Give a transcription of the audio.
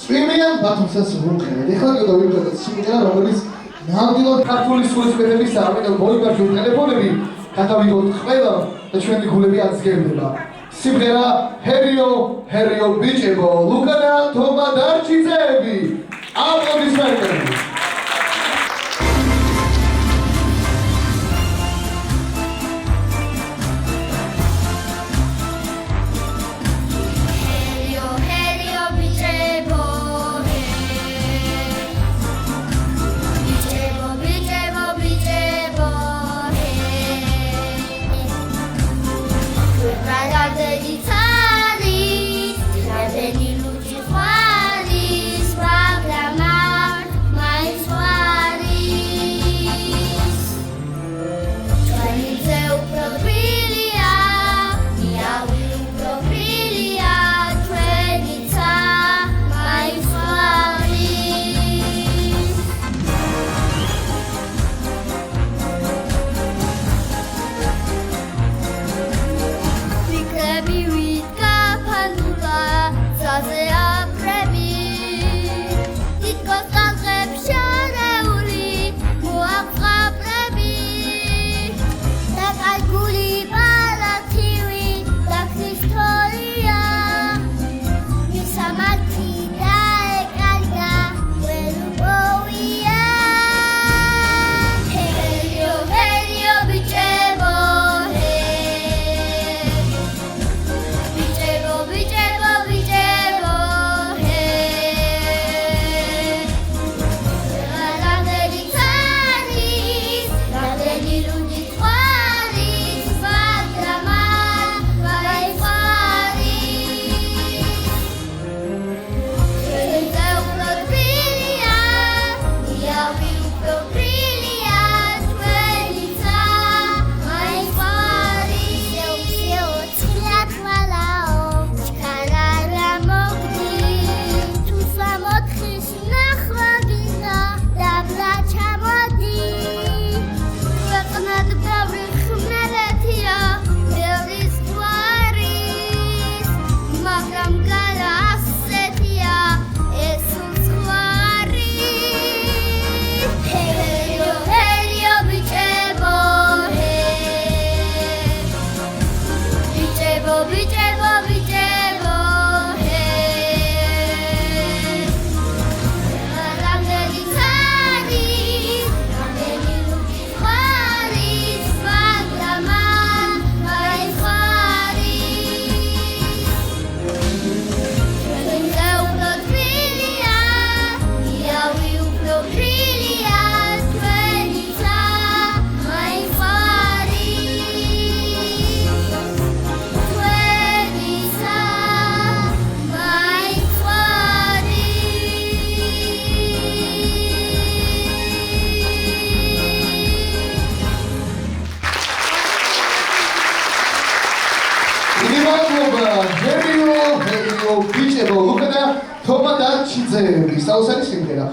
წვიმიან ბათუმსაც ვუყენებთ. ეხლა კიდევ ვიყვებით სიმღერა, რომელიც ნამდვილად ქართული სულისკვეთებისა, ამიტომ მოიგარჩევთ ტელეფონები, გადავიღოთ ყველა და ჩვენი გულები აცგერდება. სიმღერა ჰერიო, ჰერიო ბიჭებო, ლუკა და თომა დარჩიძეები. აპლოდისმენტები. ჰერიო, ჰერიო ბიჭებო, ლუკა და თომა დარჩიძეები. საოცარი სიმღერა.